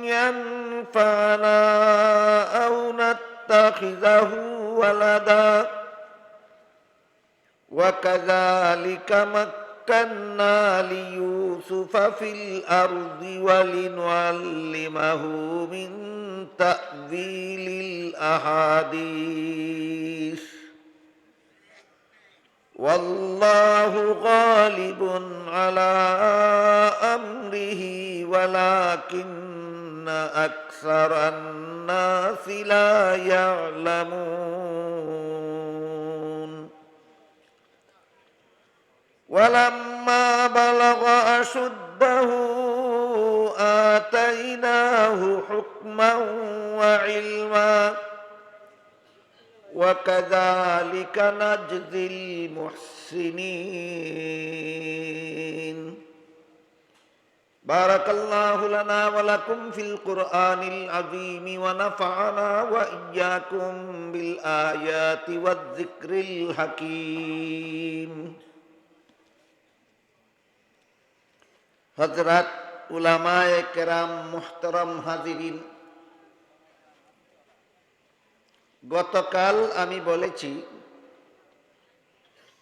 ينفعنا أو نتخذه ولدا وكذلك مكنا ليوسف في الأرض ولنعلمه من تأويل الأحاديث والله غالب على أمره ولكن أكثر الناس لا يعلمون ولما بلغ أشده آتيناه حكما وعلما وكذلك نجزي المحسنين بارك الله لنا ولكم في القرآن العظيم ونفعنا وإياكم بالآيات والذكر الحكيم হযরত উলামায়ে কেরাম মুহতারাম হাজিরিন, গতকাল আমি বলেছি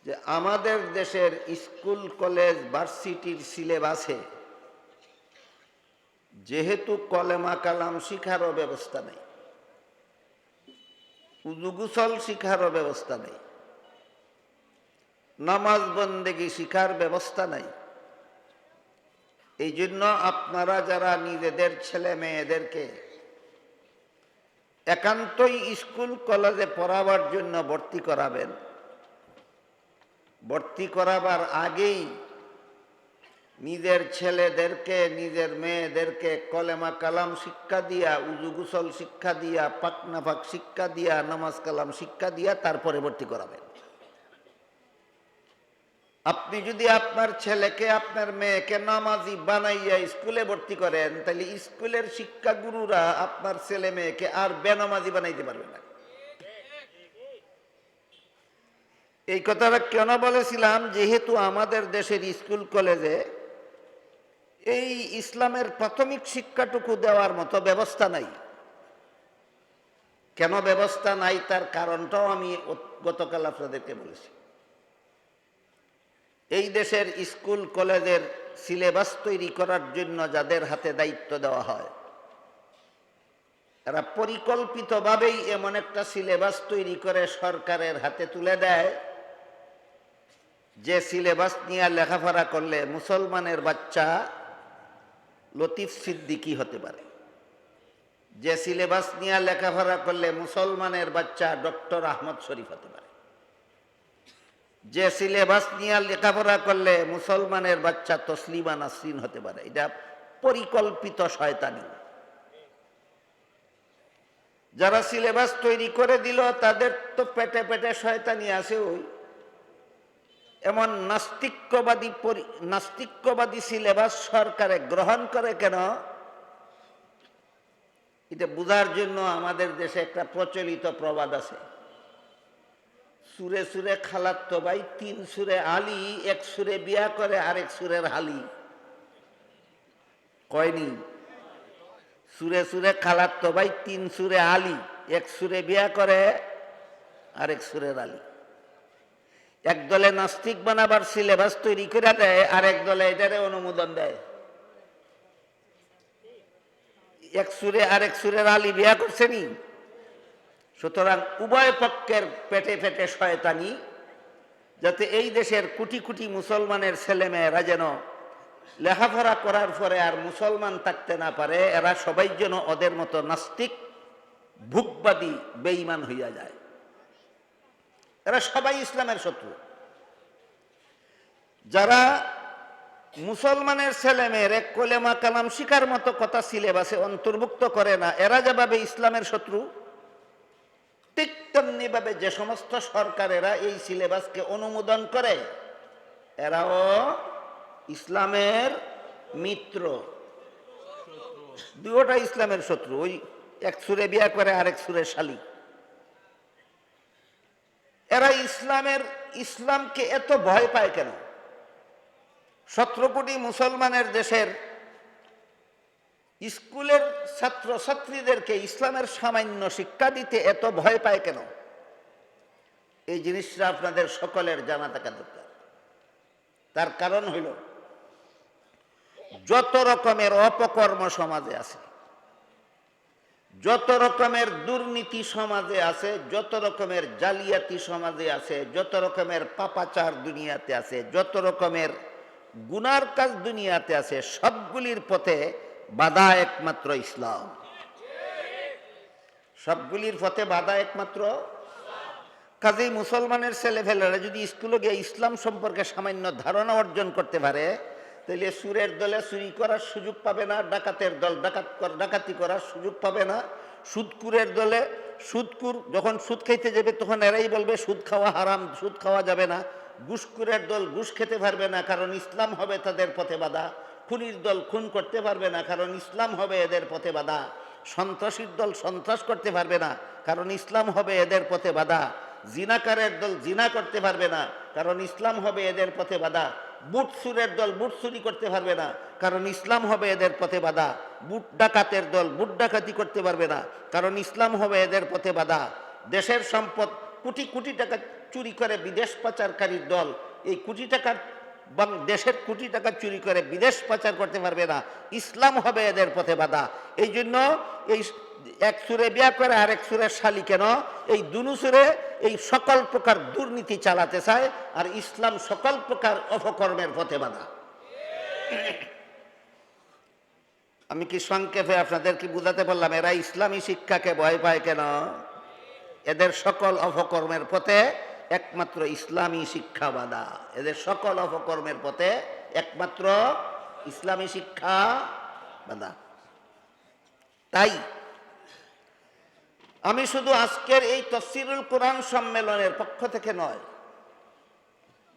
যে আমাদের দেশের স্কুল কলেজ ভার্সিটির সিলেবাসে যেহেতু কলেমা কালাম শিখারও ব্যবস্থা নেই, উযু গোসল শিখারও ব্যবস্থা নেই, নামাজ বন্দেগী শিখার ব্যবস্থা নাই। এই জন্য আপনারা যারা নিজেদের ছেলে মেয়েদেরকে একান্তই স্কুল কলেজে পড়াবার জন্য ভর্তি করাবেন, ভর্তি করাবার আগেই নিজের ছেলেদেরকে নিজের মেয়েদেরকে কলেমা কালাম শিক্ষা দিয়া, উযু গোসল শিক্ষা দিয়া, পাক নাফাক শিক্ষা দিয়া, নামাজ কালাম শিক্ষা দিয়া তারপরে ভর্তি করাবেন। আপনি যদি আপনার ছেলেকে আপনার মেয়েকে নামাজি বানাইয়া স্কুলে ভর্তি করেন, তাহলে স্কুলের শিক্ষাগুরুরা আপনার ছেলে মেয়েকে আর বেনামাজি বানাইতে পারবে না। এই কথাটা কেন বলেছিলাম? যেহেতু আমাদের দেশের স্কুল কলেজে এই ইসলামের প্রাথমিক শিক্ষাটুকু দেওয়ার মতো ব্যবস্থা নাই। কেন ব্যবস্থা নাই তার কারণটাও আমি গতকাল আপনাদেরকে বলেছি। এই দেশের স্কুল কলেজের সিলেবাস তৈরি করার জন্য যাদের হাতে দায়িত্ব দেওয়া হয়, এরা পরিকল্পিতভাবেই এমন একটা সিলেবাস তৈরি করে সরকারের হাতে তুলে দেয়, যে সিলেবাস নিয়ে লেখাপড়া করলে মুসলমানের বাচ্চা লতিফ সিদ্দিকী হতে পারে, যে সিলেবাস নিয়ে লেখাপড়া করলে মুসলমানের বাচ্চা ডক্টর আহমদ শরীফ হতে পারে, যে সিলেবাস নিয়ে লেখাপড়া করলে মুসলমানের বাচ্চা তসলিমা নাসরিন হতে পারে। এটা পরিকল্পিত শয়তানি। যারা সিলেবাস তৈরি করে দিল তাদের তো পেটে পেটে শয়তানি আছে। ওই এমন নাস্তিক্যবাদী সিলেবাস সরকারে গ্রহণ করে কেন? এটা বোঝার জন্য আমাদের দেশে একটা প্রচলিত প্রবাদ আছে, সুরে সুরে খালাতো ভাই, 3 সুরে আলী, 1 সুরে বিয়া করে আরেক সুরের হালি। কয়নি? সুরে সুরে খালাতো ভাই, 3 সুরে আলী, 1 সুরে বিয়া করে আরেক সুরের আলী। এক দলে নাস্তিক বানাবার সিলেবাস তৈরি করে দেয়, আরেক দলে এটারে অনুমোদন দেয়। 1 সুরে আরেক সুরের আলী বিয়া করছেনি। সুতরাং উভয় পক্ষের পেটে পেটে শয়তানি, যাতে এই দেশের কোটি কোটি মুসলমানের ছেলেমেয়েরা যেন লেখাপড়া করার পরে আর মুসলমান থাকতে না পারে, এরা সবাই যেন ওদের মতো নাস্তিক, ভুকবাদী, বেঈমান হইয়া যায়। এরা সবাই ইসলামের শত্রু। যারা মুসলমানের ছেলেমেয়েরে কলেমা কালাম শিকার মতো কথা সিলেবাসে অন্তর্ভুক্ত করে না, এরা যেভাবে ইসলামের শত্রু, ঠিক তেমনি ভাবে যে সমস্ত সরকারেরা এই সিলেবাসকে অনুমোদন করে, এরাও ইসলামের মিত্র। দুটোটা ইসলামের শত্রু। ওই 1 সুরে বিয়া করে আরেক সুরে শালি। এরা ইসলামকে এত ভয় পায় কেন? 17 কোটি মুসলমানের দেশের স্কুলের ছাত্র ছাত্রীদেরকে ইসলামের সামান্য শিক্ষা দিতে এত ভয় পায় কেন? এই জিনিসটা আপনাদের সকলের জানা থাকা দরকার। তার কারণ হইল, যত রকমের অপকর্ম সমাজে আছে, যত রকমের দুর্নীতি সমাজে আছে, যত রকমের জালিয়াতি সমাজে আছে, যত রকমের পাপাচার দুনিয়াতে আছে, যত রকমের গুনার কাজ দুনিয়াতে আছে, সবগুলির পথে বাধা একমাত্র ইসলাম। সবগুলির পথে বাধা একমাত্র। কাজেই মুসলমানের ছেলেফেলেরা যদি স্কুলে গিয়ে ইসলাম সম্পর্কে সামান্য ধারণা অর্জন করতে পারে, তাহলে সুরের দলে চুরি করার সুযোগ পাবে না, ডাকাতের দল ডাকাতি করার সুযোগ পাবে না, সুদকুরের দলে সুদকুর যখন সুদ খাইতে যাবে তখন এরাই বলবে সুদ খাওয়া হারাম, সুদ খাওয়া যাবে না। ঘুষকুরের দল ঘুষ খেতে পারবে না, কারণ ইসলাম হবে তাদের পথে বাধা। খুনির দল খুন করতে পারবে না, কারণ ইসলাম হবে এদের পথে বাধা। সন্ত্রাসীর দল সন্ত্রাস করতে পারবে না, কারণ ইসলাম হবে এদের পথে বাধা। জিনাকারের দল জিনা করতে পারবে না, কারণ ইসলাম হবে এদের পথে বাধা। বুট চুরের দল বুট চুরি করতে পারবে না, কারণ ইসলাম হবে এদের পথে বাধা। বুট ডাকাতের দল বুট ডাকাতি করতে পারবে না, কারণ ইসলাম হবে এদের পথে বাধা। দেশের সম্পদ কোটি কোটি টাকা চুরি করে বিদেশ পাচারকারীর দল এই কোটি টাকার দেশের কোটি টাকা চুরি করে বিদেশ পাচার করতে পারবে না, ইসলাম হবে এদের পথে বাধা। এই জন্য এই এক সুরে বিয়া করে আরেক সুরের শালি কেন, এই দুনু সুরে এই সকল প্রকার দুর্নীতি চালাতে চায়, আর ইসলাম সকল প্রকার অপকর্মের পথে বাধা। আমি কি সংক্ষেপে আপনাদের কি বুঝাতে পারলাম? এরা ইসলামী শিক্ষাকে ভয় পায় কেন? এদের সকল অপকর্মের পথে একমাত্র ইসলামী শিক্ষা বাধা। এদের সকল অপকর্মের পথে একমাত্র ইসলামী শিক্ষা বাধা। তাই আমি শুধু আজকের এই তাফসীরুল কোরআন সম্মেলনের পক্ষ থেকে নয়,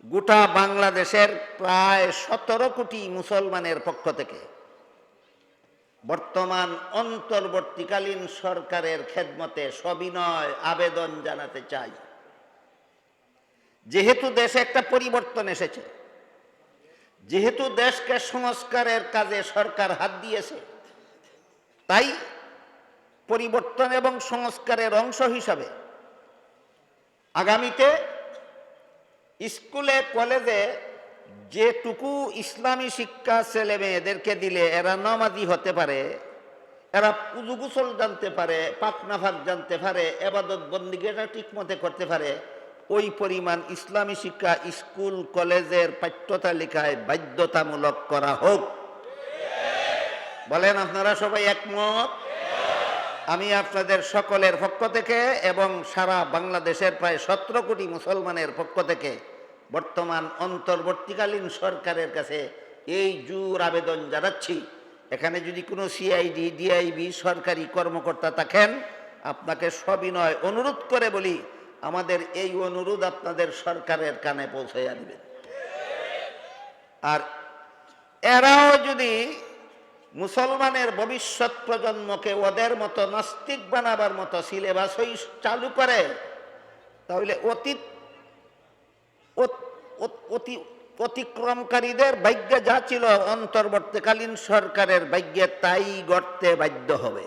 গোটা বাংলাদেশের প্রায় 17 কোটি মুসলমানের পক্ষ থেকে বর্তমান অন্তর্বর্তীকালীন সরকারের খেদমতে সবিনয় আবেদন জানাতে চাই। যেহেতু দেশে একটা পরিবর্তন এসেছে, যেহেতু দেশকে সংস্কারের কাজে সরকার হাত দিয়েছে, তাই পরিবর্তন এবং সংস্কারের অংশ হিসাবে আগামীতে স্কুলে কলেজে যেটুকু ইসলামী শিক্ষা ছেলে মেয়েদেরকে দিলে এরা নামাজি হতে পারে, এরা উযু গোসল জানতে পারে, পাক নাফাক জানতে পারে, ইবাদত বন্দেগীটা ঠিকমতো করতে পারে, ওই পরিমাণ ইসলামী শিক্ষা স্কুল কলেজের পাঠ্যতালিকায় বাধ্যতামূলক করা হোক। বলেন আপনারা সবাই একমত? আমি আপনাদের সকলের পক্ষ থেকে এবং সারা বাংলাদেশের প্রায় 17 কোটি মুসলমানের পক্ষ থেকে বর্তমান অন্তর্বর্তীকালীন সরকারের কাছে এই জোর আবেদন জানাচ্ছি। এখানে যদি কোনো সিআইডি ডিআইবি সরকারি কর্মকর্তা থাকেন, আপনাকে সবিনয় অনুরোধ করে বলি, আমাদের এই অনুরোধ আপনাদের সরকারের কানে পৌঁছাইয়া দিবেন। আর এরাও যদি মুসলমানের ভবিষ্যৎ প্রজন্মকে ওদের মতো নাস্তিক বানাবার মতো সিলেবাস চালু করে, তাহলে অতিক্রমকারীদের ভাগ্যে যা ছিল অন্তর্বর্তীকালীন সরকারের ভাগ্যে তাই গড়তে বাধ্য হবে।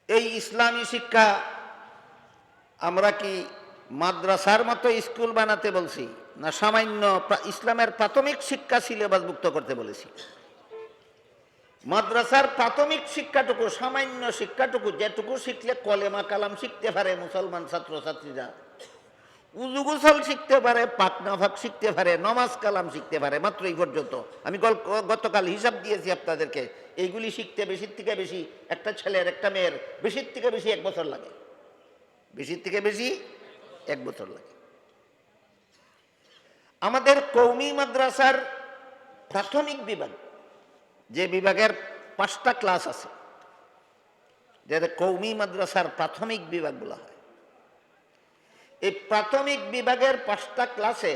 এই ইসলামী শিক্ষা আমরা কি মাদ্রাসার মতো স্কুল বানাতে বলছি, না সামান্য ইসলামের প্রাথমিক শিক্ষা সিলেবাসভুক্ত করতে বলেছি? মাদ্রাসার প্রাথমিক শিক্ষাটুকু, সামান্য শিক্ষাটুকু, যেটুকু শিখলে কলেমা কালাম শিখতে পারে মুসলমান ছাত্রছাত্রীরা, উযু গোসল শিখতে পারে, পাক নাফাক শিখতে পারে, নমাজ কালাম শিখতে পারে, মাত্র এই পর্যন্ত। আমি গতকাল হিসাব দিয়েছি আপনাদেরকে, এইগুলি শিখতে বেশির থেকে বেশি একটা ছেলের একটা মেয়ের বেশির থেকে বেশি 1 বছর লাগে, বেশির থেকে বেশি 1 বছর লাগে। আমাদের কওমি মাদ্রাসার প্রাথমিক বিভাগ, যে বিভাগের 5টা ক্লাস আছে, যেটা কওমি মাদ্রাসার প্রাথমিক বিভাগ বলা হয়, এই প্রাথমিক বিভাগের 5টা ক্লাসে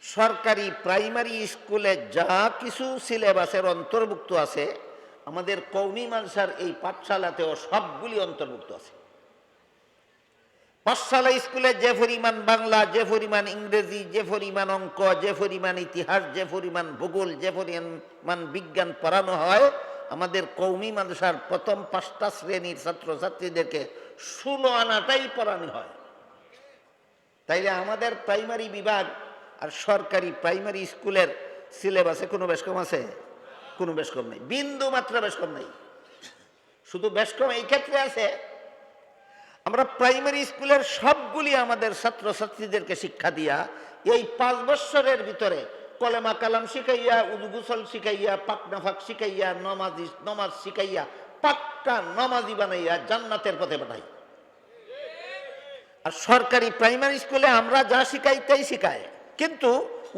সরকারি প্রাইমারি স্কুলে যা কিছু সিলেবাসের অন্তর্ভুক্ত আছে, আমাদের কওমি মাদ্রাসার এই পাঠশালাতেও সবগুলি অন্তর্ভুক্ত আছে। পাঠশালা স্কুলে যে পরিমাণ বাংলা, যে পরিমাণ ইংরেজি, যে পরিমাণ অঙ্ক, যে পরিমাণ ইতিহাস, যে পরিমাণ ভূগোল, যে পরিমাণ বিজ্ঞান পড়ানো হয়, আমাদের কওমি মাদ্রাসার প্রথম 5টা শ্রেণীর ছাত্রছাত্রীদেরকে 16 আনাটাই পড়ানো হয়। তাইলে আমাদের প্রাইমারি বিভাগ আর সরকারি প্রাইমারি স্কুলের সিলেবাসে কোনো বেশ কম আছে? কোনো বেশ কম নেই, বিন্দু মাত্র বেশ কম নেই। শুধু বেশ কম এই ক্ষেত্রে আছে, আমরা প্রাইমারি স্কুলের সবগুলি আমাদের ছাত্রছাত্রীদেরকে শিক্ষা দিয়া এই 5 বছরের ভিতরে কলেমা কালাম শিখাইয়া, উযু গোসল শিখাইয়া, পাক নাফাক শিখাইয়া, নমাজ শিখাইয়া, পাক্কা নমাজি বানাইয়া জান্নাতের পথে পাঠাই। আর সরকারি প্রাইমারি স্কুলে আমরা যা শিখাই তাই শিখায়, কিন্তু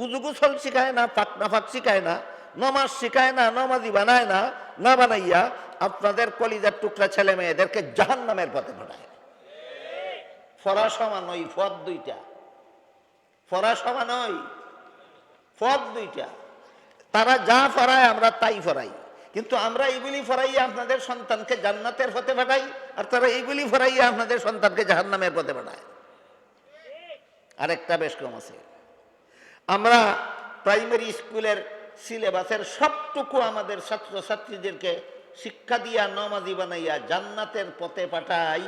উযু গোসল শিখায় না, পাক নাফাক শিখায় না, নমাজ শিখায় না, নমাজি বানায় না, না বানাইয়া আপনাদের কলিজার টুকরা ছেলে মেয়েদেরকে জাহান্নামের পথে পাঠায়। ফরা সমান ওই পথ দুইটা, ফরা সমান ওই পথ দুইটা। তারা যা ফরায় আমরা তাই ফরাই, কিন্তু আমরা এইগুলি ফরাইয়া আপনাদের সন্তানকে জান্নাতের পথে পাঠাই, আর তারা এইগুলি ফরাইয়া আপনাদের সন্তানকে জাহান্নামের পথে পাঠায়। আরেকটা বেশ কম আছে, আমরা প্রাইমারি স্কুলের সিলেবাসের সবটুকু আমাদের ছাত্রছাত্রীদেরকে শিক্ষা দিয়া নমাজি বানাইয়া জান্নাতের পথে পাঠাই,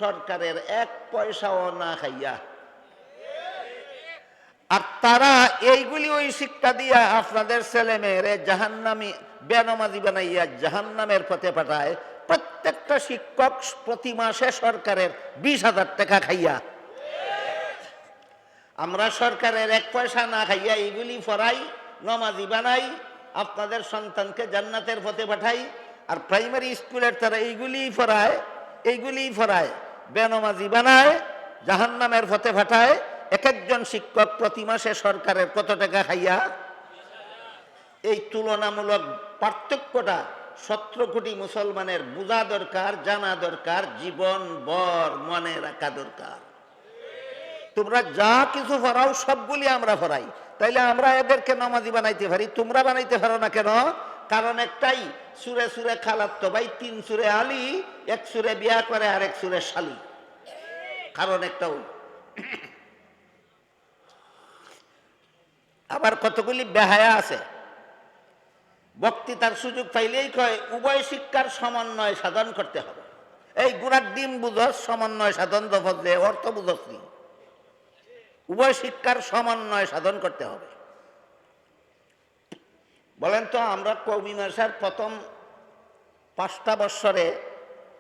সরকারের 1 পয়সাও না খাইয়া। আর তারা এইগুলি ওই শিক্ষা দিয়া আপনাদের ছেলে মেয়েরে জাহান্নামী বেনমাজি বানাইয়া জাহান্নামের পথে পাঠায়। প্রত্যেকটা শিক্ষক প্রতি মাসে সরকারের 20,000 টাকা খাইয়া। আমরা সরকারের 1 পয়সা না খাইয়া এইগুলি ফরাই, নমাজি বানাই, আপনাদের সন্তানকে জান্নাতের পথে পাঠাই। আর প্রাইমারি স্কুলের তারা এইগুলি ফরায়, বেনমাজি বানায়, জাহান্নামের পথে পাঠায়। এক একজন শিক্ষক প্রতি মাসে সরকারের কত টাকা খাইয়া? এই তুলনামূলক পার্থক্যটা 17 কোটি মুসলমানের বোঝা দরকার, জানা দরকার, জীবন ভর মনে রাখা দরকার। তোমরা যা কিছু ফরাও সবগুলি আমরা ফরাই, তাইলে আমরা এদেরকে নামাজি বানাইতে পারি, তোমরা বানাইতে পারো না কেন? কারণ একটাই, সুরে সুরে খালাত্তো ভাই, 3 সুরে আলী, 1 সুরে বিয়া করে আর 1 সুরে শালি। কারণ একটাও। আবার কতগুলি বেহায়া আছে, বক্তৃতার সুযোগ পাইলেই কয় উভয় শিক্ষার সমন্বয় সাধন করতে হবে। এই গুড়ার ডিম বুঝস, সমন্বয় সাধন দফলে অর্থ বুঝসনি। উভয় শিক্ষার সমন্বয় সাধন করতে হবে। বলেন তো, আমরা কওমি মাদ্রাসার প্রথম 5টা বৎসরে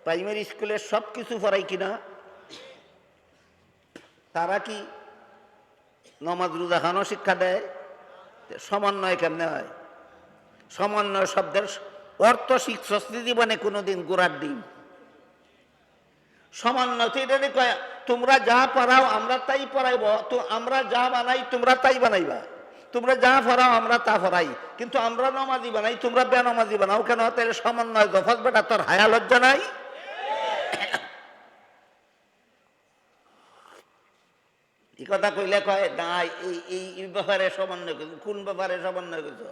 প্রাইমারি স্কুলে সব কিছু পড়াই কিনা? তারা কি নমাজ রোজা খানো শিক্ষা দেয়? সমন্বয় কেমনে হয়? সমন্বয় শব্দের অর্থ শিক্ষক জীবনে কোনোদিন গোড়ার ডিম। সমন্বয় তো এটা কয়, তোমরা যা পড়াও আমরা তাই পড়াইব, তো আমরা যা বানাই তোমরা তাই বানাইবা, তোমরা যা পড়াও আমরা তা পড়াই, কিন্তু আমরা নমাজি বানাই, তোমরা বেনমাজি বানাও কেন? তাহলে সমন্বয় গফস বেটা, তোর হায়া লজ্জা নাই? এই কথা কইলে কয় না এই ব্যাপারে সমন্বয় করছো। কোন ব্যাপারে সমন্বয় করছো?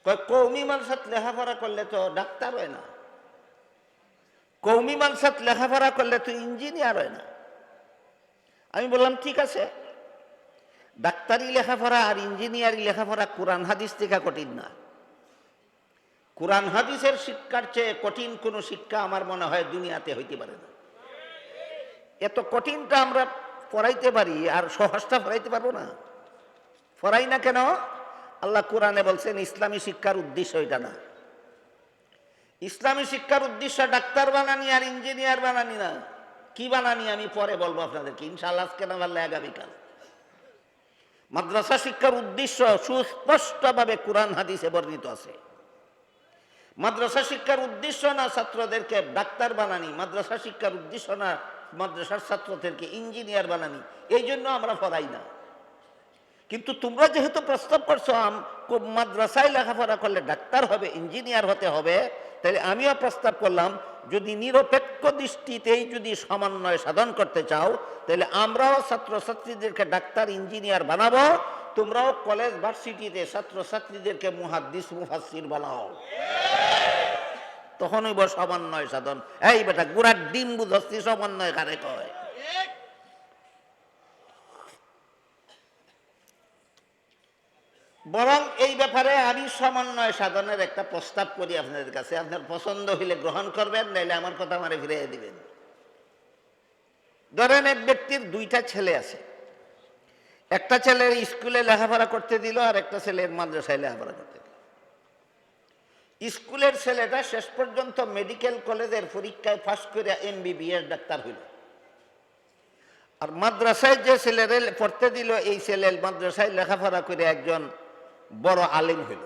কয় কওমি মাদ্রাসাত লেখাপড়া করলে তো ডাক্তার হয় না, কওমি মাদ্রাসাত লেখাপড়া করলে তো ইঞ্জিনিয়ার হয় না। আমি বললাম ঠিক আছে, ডাক্তারি লেখাপড়া আর ইঞ্জিনিয়ারিং লেখাপড়া কোরআন হাদিস থেকে কঠিন না। কোরআন হাদিসের শিক্ষার চেয়ে কঠিন কোনো শিক্ষা আমার মনে হয় দুনিয়াতে হইতে পারে না। এত কঠিনটা আমরা পড়াইতে পারি, আর সহজটা পড়াইতে পারবো না? পড়াই না কেন? আল্লাহ কোরআনে বলছেন ইসলামী শিক্ষার উদ্দেশ্য এটা না। ইসলামী শিক্ষার উদ্দেশ্য ডাক্তার বানানি আর ইঞ্জিনিয়ার বানানি না। কি বানানি আমি পরে বলবো আপনাদেরকে, ইনশাআল্লাহ, আজকে না পারলে আগামীকাল। মাদ্রাসা শিক্ষার উদ্দেশ্য সুস্পষ্টভাবে কোরআন হাদিসে বর্ণিত আছে। মাদ্রাসা শিক্ষার উদ্দেশ্য না ছাত্রদেরকে ডাক্তার বানানি, মাদ্রাসা শিক্ষার উদ্দেশ্য না মাদ্রাসার ছাত্রদেরকে ইঞ্জিনিয়ার বানানি, এই জন্য আমরা পড়াই না। কিন্তু তোমরা যেহেতু প্রস্তাব করছো মাদ্রাসায় লেখাপড়া করলে ডাক্তার হবে, ইঞ্জিনিয়ার হতে হবে, তাহলে আমিও প্রস্তাব করলাম, যদি নিরপেক্ষ দৃষ্টিতেই যদি সমন্বয় সাধন করতে চাও, তাহলে আমরাও ছাত্রছাত্রীদেরকে ডাক্তার ইঞ্জিনিয়ার বানাবো, তোমরাও কলেজ ভার্সিটিতে ছাত্রছাত্রীদেরকে মুহাদ্দিস মুফাসসির বানাও। তখন হইব সমন্বয় সাধন। এই বেটা, গুড়ার ডিম বুঝছি সমন্বয় কারে কয়? বরং এই ব্যাপারে আমি সমন্বয় সাধনের একটা প্রস্তাব করি আপনাদের কাছে, আপনার পছন্দ হইলে গ্রহণ করবেন, নাইলে আমার কথা আমারে ফিরিয়ে দিবেন। ধরেন এক ব্যক্তির দুইটা ছেলে আছে, একটা ছেলের স্কুলে লেখাপড়া করতে দিল আর একটা ছেলের মাদ্রাসায় লেখাপড়া করতে দিল। স্কুলের ছেলেটা শেষ পর্যন্ত মেডিকেল কলেজের পরীক্ষায় পাস করে MBBS ডাক্তার হইল, আর মাদ্রাসায় যে ছেলেরে পড়তে দিল এই ছেলে মাদ্রাসায় লেখাপড়া করে একজন বড় আলিম হইল।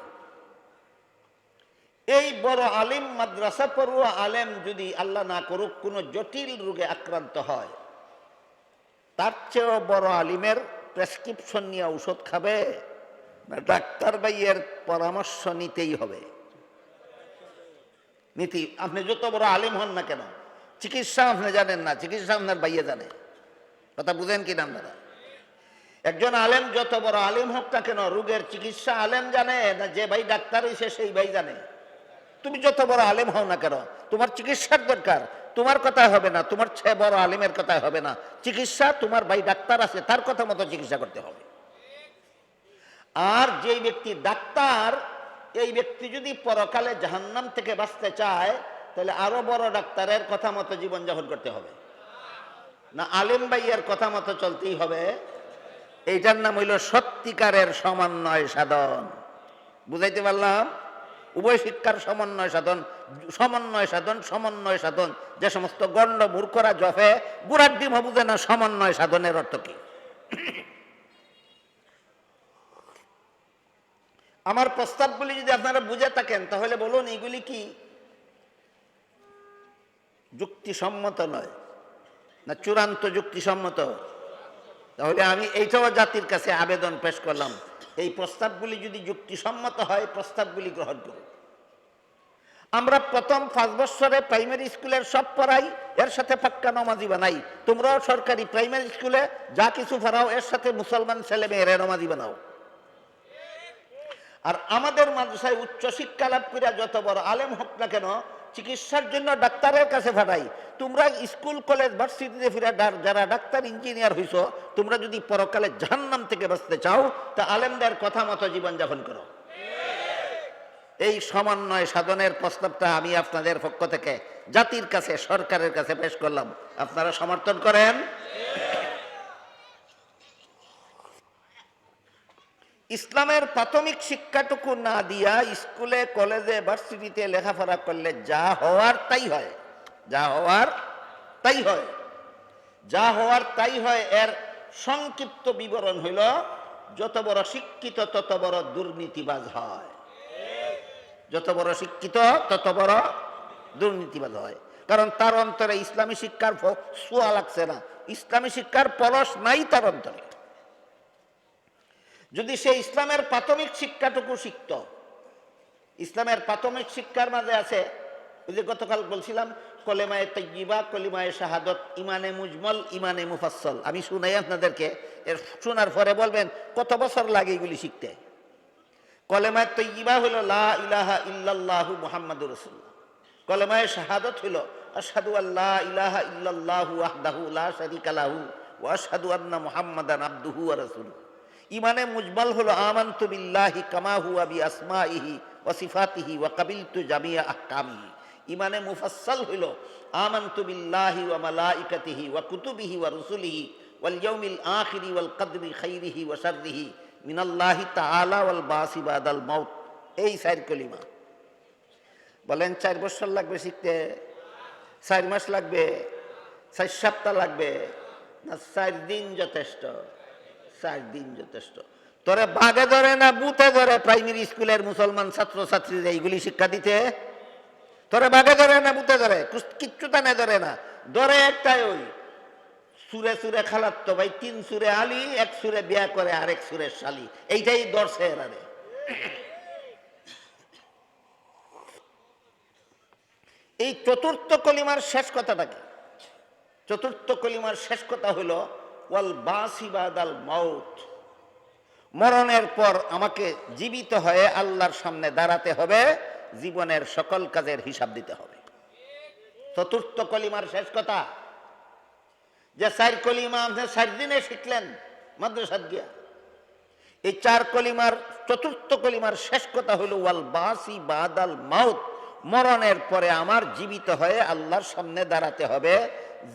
এই বড় আলিম, মাদ্রাসা পড়ুয়া আলেম যদি আল্লাহ না করুক কোনো জটিল রোগে আক্রান্ত হয়, তার চেয়েও বড় আলিমের প্রেসক্রিপশন নিয়ে ঔষধ খাবে না ডাক্তার ভাইয়ের পরামর্শ নিতেই হবে? নীতি। আপনি যত বড় আলিম হন না কেন, চিকিৎসা আপনি জানেন না, চিকিৎসা আপনার ভাইয়ে জানে। কথা বুঝেন কিনা আপনারা? একজন আলেম যত বড় আলিম হোক না কেন, রোগের চিকিৎসা আলেম জানে না যে ভাই ডাক্তার হয়েছে সেই ভাই জানে। তুমি যত বড় আলেম হও না কেন, তোমার চিকিৎসার দরকার, তোমার কথায় হবে না, তোমার চেয়ে বড় আলিমের কথায় হবে না। চিকিৎসা তোমার ভাই ডাক্তার আছে তার কথা মতো চিকিৎসা করতে হবে। আর যেই ব্যক্তি ডাক্তার, এই ব্যক্তি যদি পরকালে জাহান্নাম থেকে বাঁচতে চায়, তাহলে আরো বড় ডাক্তারের কথা মতো জীবনযাপন করতে হবে না আলেম ভাইয়ের কথা মতো চলতেই হবে? এইটার নাম হইল সত্যিকারের সমন্বয় সাধন। বুঝাইতে পারলাম? উভয় শিক্ষার সমন্বয় সাধন, সমন্বয় সাধন, সমন্বয় সাধন। যে সমস্ত গণ্ড মূর্খরা জফে গুড়ার ডিম বুঝে না সমন্বয় সাধনের অর্থ কি। আমার প্রস্তাবগুলি যদি আপনারা বুঝে থাকেন তাহলে বলুন এইগুলি কি যুক্তিসম্মত নয় না চূড়ান্ত যুক্তিসম্মত? তাহলে আমি এইটাও জাতির কাছে আবেদন পেশ করলাম, এই প্রস্তাবগুলি যদি যুক্তিসম্মত হয় প্রস্তাবগুলি গ্রহণ করুন। আমরা প্রথম 5 বছরে প্রাইমারি স্কুলের সব পড়াই, এর সাথে পাক্কা নমাজি বানাই। তোমরাও সরকারি প্রাইমারি স্কুলে যা কিছু পড়াও এর সাথে মুসলমান ছেলে মেয়েরা নমাজি বানাও। আর আমাদের মাদ্রাসায় উচ্চ শিক্ষা লাভ করে যত বড় আলেম হোক না কেন, চিকিৎসার জন্য ডাক্তারের কাছে পাঠাই। তোমরা স্কুল কলেজ ভার্সিটিতে ফিরে যারা ডাক্তার ইঞ্জিনিয়ার হইছ, তোমরা যদি পরকালে জাহান্নাম থেকে বাঁচতে চাও তা আলেমদের কথা মতো জীবনযাপন করো। এই সমন্বয় সাধনের প্রস্তাবটা আমি আপনাদের পক্ষ থেকে জাতির কাছে, সরকারের কাছে পেশ করলাম। আপনারা সমর্থন করেন? ইসলামের প্রাথমিক শিক্ষাটুকু না দিয়া স্কুলে কলেজে ভার্সিটিতে লেখাপড়া করলে যা হওয়ার তাই হয়, যা হওয়ার তাই হয়, যা হওয়ার তাই হয়। এর সংক্ষিপ্ত বিবরণ হইল, যত বড় শিক্ষিত তত বড় দুর্নীতিবাজ হয়, যত বড় শিক্ষিত তত বড় দুর্নীতিবাজ হয়। কারণ তার অন্তরে ইসলামী শিক্ষার ছোঁয়া লাগছে না, ইসলামী শিক্ষার পরশ নাই তার অন্তরে। যদি সে ইসলামের প্রাথমিক শিক্ষাটুকু শিখত, ইসলামের প্রাথমিক শিক্ষার মাঝে আছে ওই যে গতকাল বলছিলাম কলেমায়ে তাইয়্যিবা, কলিমায়ে শাহাদত, ইমানে মুজমল, ইমানে মুফাসসল। আমি শুনাই আপনাদেরকে, এর শোনার পরে বলবেন কত বছর লাগে এগুলি শিখতে। কলেমায়ে তাইয়্যিবা হলো লা ইলাহা ইল্লাল্লাহু মুহাম্মাদুর রাসূলুল্লাহ। কলেমায়ে শাহাদত হলো আশহাদু আল্লা ইলাহা ইল্লাল্লাহু ওয়াহদাহু লা শারীকা লাহু ওয়া আশহাদু আন্না মুহাম্মাদান আবদুহু ওয়া রাসূলুহু। ইমানে মুজমাল হলো আমানতু বিল্লাহি কামা হুয়া বিআসমাইহি ওয়া সিফাতিহি ওয়া কাবিলতু জামিয়া আহকামিহি। ইমানে মুফাসসাল হইল আমানতু বিল্লাহি ওয়া মালাইকাতিহি ওয়া কুতুবিহি ওয়া রুসুলিহি ওয়াল ইয়াউমিল আখিরি ওয়াল কদরি খাইরিহি ওয়া শাররিহি মিনাল্লাহি তাআলা ওয়াল বাসি বাদাল মাউত। এই 4 কলিমা। বলেন 4 বছর লাগবে শিখতে, 4 মাস লাগবে, 4 সপ্তাহ লাগবে, না 4 দিন যথেষ্ট? 4 দিন যথেষ্ট। তোরে বাগে ধরে না বুতে ধরে প্রাইমারি স্কুলের মুসলমান ছাত্র ছাত্রীরা এইগুলি শিক্ষা দিতে? তোরে বাগে ধরে না বুতে ধরে? কিচ্ছু তানে ধরে না, ধরে একটাই ওই সুরে সুরে খালাত ভাই, 3 সুরে আলী, 1 সুরে বিয়া করে আরেক সুরের শালি, এইটাই দর্শে এরারে। এই চতুর্থ কলিমার শেষ কথাটা কি? চতুর্থ কলিমার শেষ কথা হলো ওয়াল বাসি বাদাল মাউত। মরণের পর আমাকে জীবিত হয়ে আল্লাহর সামনে দাঁড়াতে হবে, জীবনের সকল কাজের হিসাব দিতে হবে। চতুর্থ কলিমার শেষ কথা। যে 4 কলিমা আপনি 4 দিনে শিখলেন মাদ্রাসা দিয়া, এই চার কলিমার চতুর্থ কলিমার শেষ কথা হলো ওয়াল বাসি বাদাল মাউত, মরণের পরে আমার জীবিত হয়ে আল্লাহর সামনে দাঁড়াতে হবে,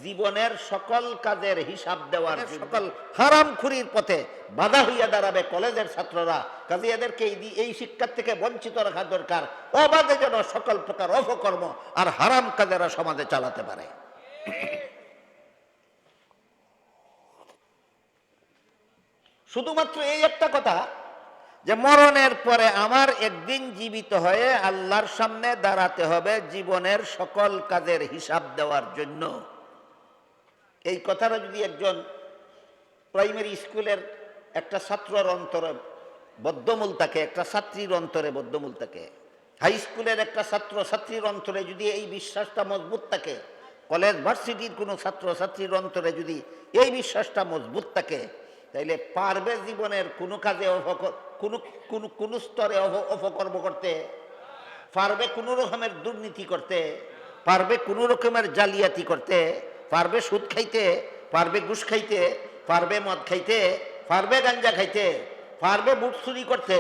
জীবনের সকল কাজের হিসাব দেওয়ার সকল হারামখুরির পথে বাধা হইয়া দাঁড়াবে কলেজের ছাত্ররা। কাজে এদেরকে এই শিক্ষার থেকে বঞ্চিত রাখা দরকার, অবাধে যেন সকল প্রকার অপকর্ম আর হারাম কাজেরা সমাজে চালাতে পারে। শুধুমাত্র এই একটা কথা যে মরণের পরে আমার একদিন জীবিত হয়ে আল্লাহর সামনে দাঁড়াতে হবে জীবনের সকল কাজের হিসাব দেওয়ার জন্য। এই কথাটা যদি একজন প্রাইমারি স্কুলের একটা ছাত্রর অন্তরে বদ্ধমূল থাকে, একটা ছাত্রীর অন্তরে বদ্ধমূল থাকে, হাই স্কুলের একটা ছাত্র ছাত্রীর অন্তরে যদি এই বিশ্বাসটা মজবুত থাকে, কলেজ ভার্সিটির কোনো ছাত্র ছাত্রীর অন্তরে যদি এই বিশ্বাসটা মজবুত থাকে, তাইলে পারবে জীবনের কোনো কাজে কোনো স্তরে অপকর্ম করতে, পারবে কোনো রকমের দুর্নীতি করতে, পারবে কোনো রকমের জালিয়াতি করতে, পারবে সুদ খাইতে, পারবে ঘুষ খাইতে, পারবে মদ খাইতে, পারবে গাঞ্জা খাইতে, পারবে বুট চুরি করতে,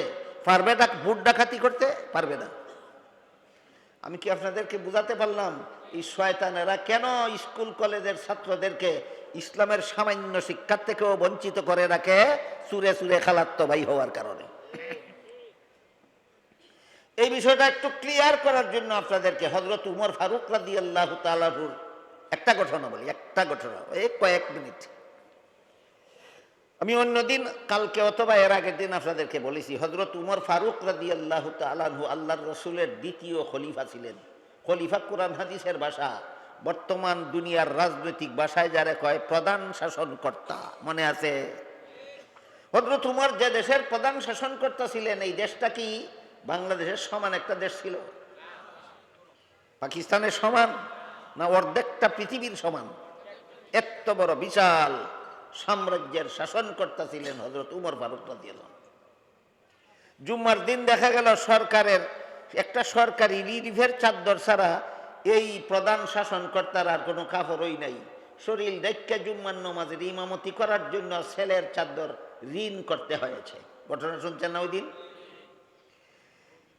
পারবে বুট ডাকাতি করতে? পারবে না। আমি কি আপনাদেরকে বুঝাতে পারলাম এই শয়তানেরা কেন স্কুল কলেজের ছাত্রদেরকে ইসলামের সামান্য শিক্ষার থেকেও বঞ্চিত করে রাখে? সুরে সুরে খালাত্ত ভাই হওয়ার কারণে। এই বিষয়টা একটু ক্লিয়ার করার জন্য আপনাদেরকে হযরত উমর ফারুক রাদিয়াল্লাহু তাআলা আনহুর একটা ঘটনা বলি, একটা ঘটনা, এই কয়েক মিনিট। আমি অন্যদিন কালকে অথবা এর আগের দিন আপনাদেরকে বলেছি, হযরত উমর ফারুক রাদিয়াল্লাহু তাআলা আনহু আল্লাহর রাসূলের দ্বিতীয় খলিফা ছিলেন। খলিফা কোরআন হাদিসের ভাষা, বর্তমান দুনিয়ার রাজনৈতিক ভাষায় যারা কয় প্রধান শাসনকর্তা, মনে আছে? হযরত উমর যে দেশের প্রধান শাসনকর্তা ছিলেন, এই দেশটা কি বাংলাদেশের সমান একটা দেশ ছিল? পাকিস্তানের সমান না অর্ধেকটা পৃথিবীর সমান? এত বড় বিশাল সাম্রাজ্যের শাসনকর্তা ছিলেন হযরত উমর ফারুক রাদিয়াল্লাহু। জুম্মার দিন দেখা গেল সরকারের একটা সরকারি রিলিফের চাদর ছাড়া এই প্রধান শাসনকর্তার আর কোনো কাপড়ই নাই। শরীর ঢেকে জুম্মার নামাজের ইমামতি করার জন্য ছেলের চাদর ঋণ করতে হয়েছে। ঘটনা শুনছেন না? ওই দিন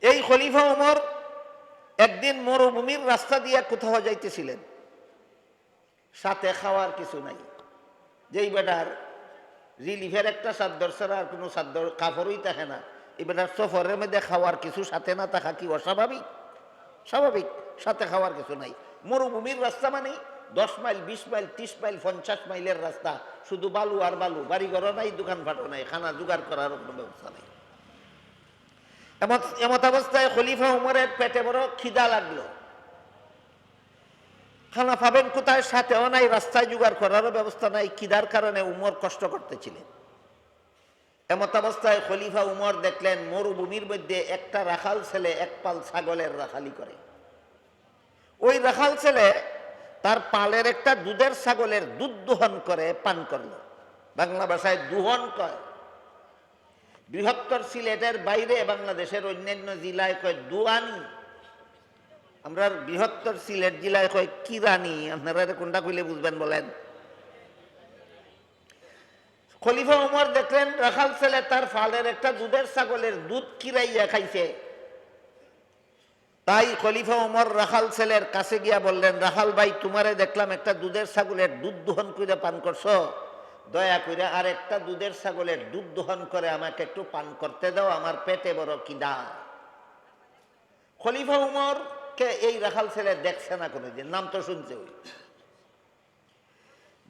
এই খলিফা ওমর একদিন মরুভূমির রাস্তা দিয়ে কোথাও যাইতেছিলেন, সাথে খাওয়ার কিছু নাই। যেই বেটার রিলিফের একটা চাদর ছাড়া আর কোনো চাদর কাপড়ই থাকে না, এই বেটার সফরের মধ্যে খাওয়ার কিছু সাথে না থাকা কি অস্বাভাবিক? স্বাভাবিক, সাথে খাওয়ার কিছু নাই। মরুভূমির রাস্তা মানে 10 মাইল 20 মাইল 30 মাইল 50 মাইলের রাস্তা, শুধু বালু আর বালু, বাড়িঘরও নাই, দোকানপাটও নাই, খানা জোগাড় করার কোনো ব্যবস্থা নেই। এমত অবস্থায় খলিফা উমরের পেটে বড় খিদা লাগলো। খানা পাবেন কোথায়? সাথেও নাই, রাস্তায় জোগাড় করারও ব্যবস্থা নাই। খিদার কারণে উমর কষ্ট করতেছিলেন। এমত অবস্থায় খলিফা উমর দেখলেন মরুভূমির মধ্যে একটা রাখাল ছেলে এক পাল ছাগলের রাখালি করে। ওই রাখাল ছেলে তার পালের একটা দুধের ছাগলের দুধ দোহন করে পান করলো। বাংলা ভাষায় দুহন কয়। বৃহত্তর সিলেটের বাইরে বাংলাদেশের অন্যান্য জেলায় কয় দুয়ানি, আমরা বৃহত্তর সিলেট জেলায় কয় কিরানি। আপনারা কোনটা কইলে বুঝবেন বলেন? খলিফা উমর দেখলেন রাখাল ছেলে তার ফালের একটা দুধের ছাগলের দুধ কিরাইয়া খাইছে। তাই খলিফা উমর রাখাল ছেলের কাছে গিয়া বললেন, রাখাল ভাই, তোমারে দেখলাম একটা দুধের ছাগলের দুধ দোহন করে পান করছো, দয়া করে আর একটা দুধের ছাগলের দুধ দোহন করে আমাকে একটু পান করতে দাও, আমার পেটে বড় খিদা। খলিফা উমর কে এই রাখাল ছেলে দেখছে না কোনোদিন, নাম তো শুনছে। ওই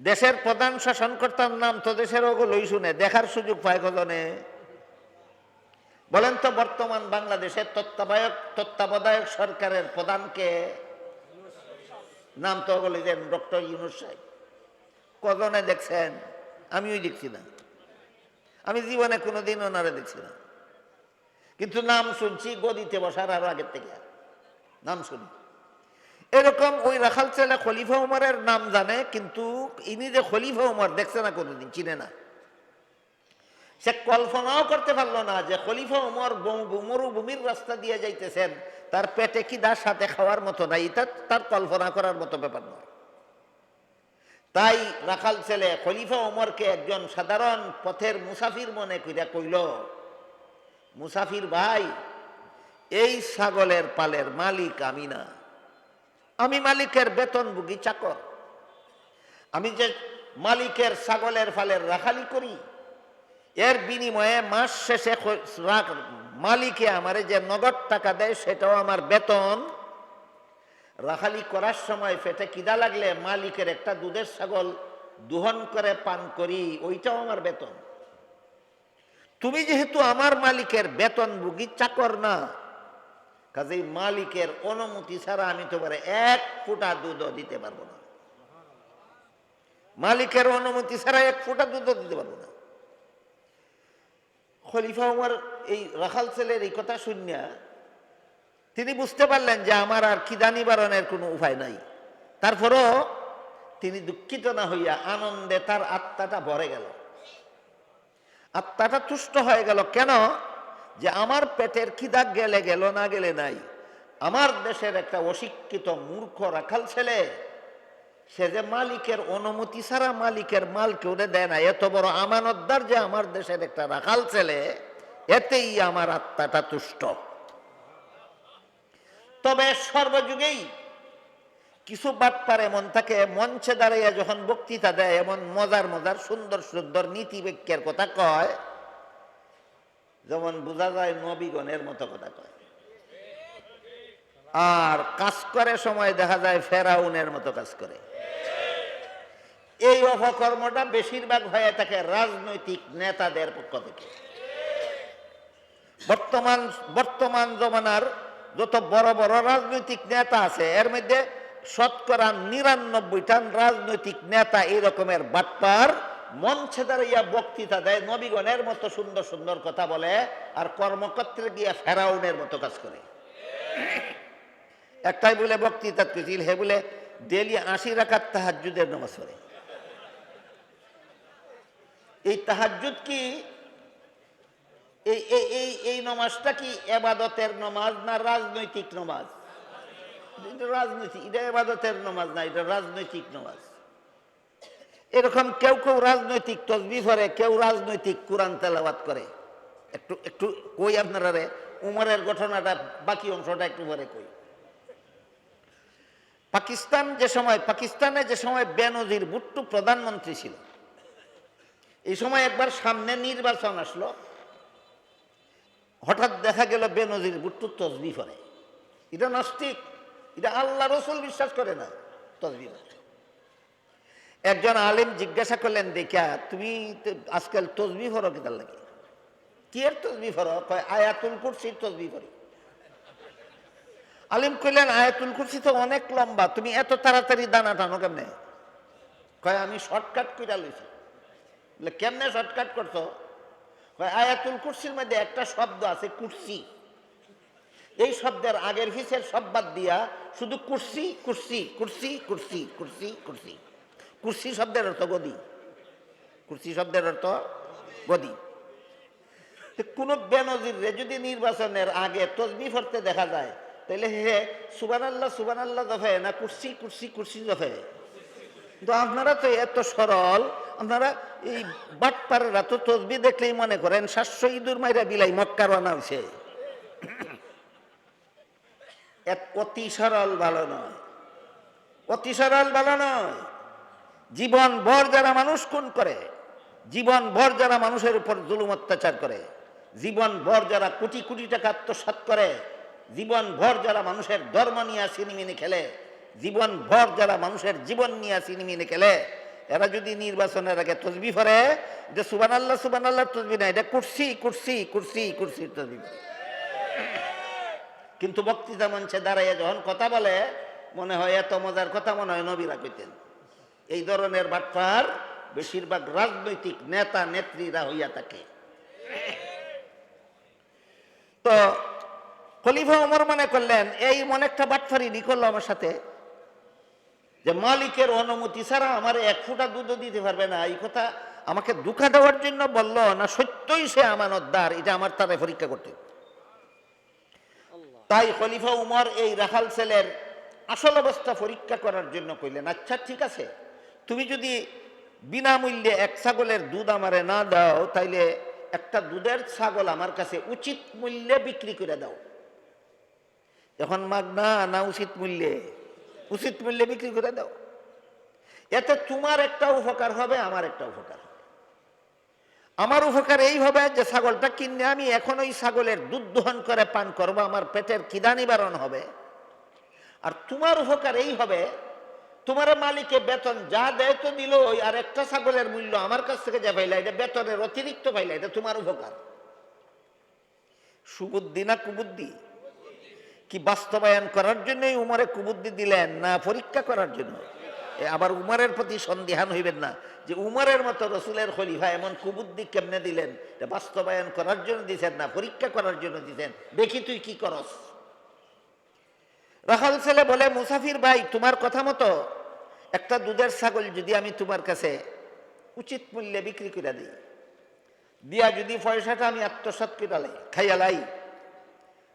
দেশের প্রধান শাসনকর্তার নাম তো দেশের ওগুলোই শুনে, দেখার সুযোগ পায় কজনে? বলেন তো, বর্তমান বাংলাদেশের তত্ত্বাবধায়ক সরকারের প্রধানকে? নাম তো ওগুলো দেন, ডক্টর ইউনূস সাহেব। কজনে দেখছেন? আমিও দেখছি না, আমি জীবনে কোনোদিন ওনারে দেখছি না, কিন্তু নাম শুনছি গদিতে বসার আরো আগের থেকে নাম শুনি। এরকম ওই রাখাল ছেলে খলিফা উমরের নাম জানে, কিন্তু ইনি যে খলিফা উমর দেখছে না কোনোদিন, চিনে না। সে কল্পনাও করতে পারলো না যে খলিফা উমর মরুভূমির রাস্তা দিয়ে যাইতেছেন, তার পেটে খিদার সাথে খাওয়ার মতো নাই। তার কল্পনা করার মতো ব্যাপার নয়। তাই রাখাল ছেলে খলিফা ওমরকে একজন সাধারণ পথের মুসাফির মনে কইরা কইল, মুসাফির ভাই, এই ছাগলের পালের মালিক আমি না, আমি মালিকের বেতনভোগী চাকর। আমি যে মালিকের ছাগলের পালের রাখালি করি, এর বিনিময়ে মাস শেষে মালিকে আমারে যে নগদ টাকা দেয় সেটাও আমার বেতন। রাখালি করার সময় পেটে খিদা লাগলে মালিকের একটা দুধের ছাগল দুহন করে পান করি, ওইটাও আমার বেতন। তুমি যেহেতু আমার মালিকের বেতনভোগী চাকর না, কাজেই মালিকের অনুমতি ছাড়া আমি তোমারে এক ফোঁটা দুধও দিতে পারবো না। মালিকের অনুমতি ছাড়া এক ফোঁটা দুধও দিতে পারবো না। খলিফা ওমর এই রাখাল ছেলের এই কথা শুনিয়া তিনি বুঝতে পারলেন যে আমার আর খিদা নিবারণের কোনো উপায় নাই। তারপরও তিনি দুঃখিত না হইয়া আনন্দে তার আত্মাটা ভরে গেল, আত্মাটা তুষ্ট হয়ে গেল। কেন? যে আমার পেটের খিদা গেলে গেল, না গেলে নাই। আমার দেশের একটা অশিক্ষিত মূর্খ রাখাল ছেলে, সে যে মালিকের অনুমতি ছাড়া মালিকের মাল কেউ দেয় না, এত বড় আমানতদার যে আমার দেশের একটা রাখাল ছেলে, এতেই আমার আত্মাটা তুষ্ট। তবে সর্বযুগেই কিছু বাটপার এমন থাকে, মঞ্চে দাঁড়াইয়া যখন বক্তৃতা দেয় এমন মজার মজার সুন্দর সুন্দর নীতি বাক্যের কথা কয়, যেমন বোঝা যায় নবীগণের মতো কথা কয়, আর কাজ করে সময় দেখা যায় ফেরাউনের মতো কাজ করে। এই অপকর্মটা বেশিরভাগ হয়ে থাকে রাজনৈতিক নেতাদের পক্ষ থেকে। বর্তমান জমানার যত বড় বড় রাজনৈতিক নেতা আছে, এর মধ্যে শতকরা ৯৯টা রাজনৈতিক নেতা এই রকমের বাটপার। মঞ্চে দাঁড়িয়ে বক্তৃতা দেয়, নবীগণের মতো সুন্দর সুন্দর কথা বলে, আর কর্মক্ষেত্রে গিয়ে ফেরাউনের মতো কাজ করে। একটাই বলে বক্তৃতা করছিল, হে বলে ডেলি ৮০ রাকাত তাহাজ্জুদের নামাজ পড়ে। এই তাহাজ্জুদ কি, এই নামাজটা কি ইবাদতের নামাজ না রাজনৈতিক নামাজ? এটা রাজনৈতিক, এটা ইবাদতের নামাজ না, এটা রাজনৈতিক নামাজ। এরকম কেউ কেউ রাজনৈতিক তসবিহ পড়ে, কেউ রাজনৈতিক কোরআন তেলাওয়াত করে। একটু একটু কই আপনারা রে, উমরের ঘটনাটা বাকি অংশটা একটু পরে কই। পাকিস্তানে যে সময় বেনজির ভুট্টো প্রধানমন্ত্রী ছিল, এই সময় একবার সামনে নির্বাচন আসলো, হঠাৎ দেখা গেল বেনজির ভুট্টো তসবিহ পড়ে। এটা নাস্তিক, এটা আল্লাহ রসুল বিশ্বাস করে না, তসবিহ পড়ে। একজন আলেম জিজ্ঞাসা করলেন, দেখা তুমি আজকাল তসবিহ পড়ো কি? তার লাগে কি এর তসবিহ পড়ো? কয় আয়াতুল কুরসির তসবিহ পড়ি। আলিম কইলেন, আয়াতুল কুরসি তো অনেক লম্বা, তুমি এত তাড়াতাড়ি দানা টানো কেমনে? কয় আমি শর্টকাট কইরা লইছি। বলে কেমনে শর্টকাট করছো? কয় আয়াতুল কুরসির মধ্যে একটা শব্দ আছে কুরসি, এই শব্দের আগের পিছের সব বাদ দিয়া শুধু কুরসি কুরসি কুরসি কুরসি কুরসি কুরসি। কুরসি শব্দের অর্থ গদি, কুরসি শব্দের অর্থ গদি। কোন বেনজির রে যদি নির্বাচনের আগে তসবিহ পড়তে দেখা যায়, তাহলে হে সুবহানাল্লাহ সুবহানাল্লাহ দফে না কুরসি কুরসি কুরসি দফে? কিন্তু আপনারা তো এত সরল, আপনারা এই বাটপারেরা তো তসবিহ দেখলেই মনে করেন ৭০০ ইঁদুর মাইরা বিলাই মক্কা রওনা হইছে। অতি সরল ভালো নয়, অতি সরল ভালো নয়। জীবন ভর যারা মানুষ খুন করে, জীবন ভর যারা মানুষের উপর জুলুম অত্যাচার করে, জীবন ভর যারা কোটি কোটি টাকা আত্মসাৎ করে, জীবন ভর যারা মানুষের ধর্ম নিয়ে সিনেমিনে খেলে, জীবন ভর যারা মানুষের জীবন নিয়ে সিনেমিনে খেলে, এরা যদি নির্বাচনের আগে তসবিহ পড়ে, এটা সুবহানাল্লাহ সুবহানাল্লাহ তসবিহ না, এটা কুরসি কুরসি কুরসি কুরসির তসবিহ। কিন্তু বক্তৃতা মঞ্চে দাঁড়াইয়া যখন কথা বলে, মনে হয় এত মজার কথা মনে হয় নবীরা কইতেন। এই ধরনের বাটপার বেশিরভাগ রাজনৈতিক নেতা নেত্রীরা হইয়া থাকে। তো খলিফা ওমর মনে করলেন, এই মনে একটা বাটপারি করলো আমার সাথে, যে মালিকের অনুমতি ছাড়া আমার এক ফোঁটা দুধও দিতে পারবে না। এই কথা আমাকে ধোঁকা দেওয়ার জন্য বললো, না সত্যই সে আমানতদার, এটা আমার তারে পরীক্ষা করতে। তাই খলিফা উমর এই রাখাল ছেলের আসল অবস্থা পরীক্ষা করার জন্য কইলেন, আচ্ছা ঠিক আছে, তুমি যদি বিনামূল্যে এক ছাগলের দুধ আমারে না দাও, তাইলে একটা দুধের ছাগল আমার কাছে উচিত মূল্যে বিক্রি করে দাও। এখন মাগনা না উচিত মূল্যে? উচিত মূল্যে বিক্রি করে দাও। এতে তোমার একটা উপকার হবে, আমার একটা উপকার হবে। আমার উপকার এই হবে যে ছাগলটা কিনে আমি এখন ওই ছাগলের দুধ দোহন করে পান করবো, আমার পেটের খিদা নিবারণ হবে। আর তোমার উপকার এই হবে, তোমার মালিকে বেতন যা দেয় তো দিল, ওই আর একটা ছাগলের মূল্য আমার কাছ থেকে যা পাইলা, এটা বেতনের অতিরিক্ত পাইলা, এটা তোমার উপকার। সুবুদ্ধি না কুবুদ্ধি? কি বাস্তবায়ন করার জন্যই উমরে কুবুদ্ধি দিলেন, না পরীক্ষা করার জন্য? আবার উমরের প্রতি সন্দেহান হইবেন না যে উমরের মতো রসুলের খলিফা এমন কুবুদ্ধি কেমনে দিলেন। বাস্তবায়ন করার জন্য দিছেন, না পরীক্ষা করার জন্য দিছেন, দেখি তুই কি করস। রাখাল ছেলে বলে, মুসাফির ভাই, তোমার কথা মতো একটা দুধের ছাগল যদি আমি তোমার কাছে উচিত মূল্যে বিক্রি করে দিই, দিয়া যদি পয়সাটা আমি আত্মসাৎ করে খাইয়ালাই,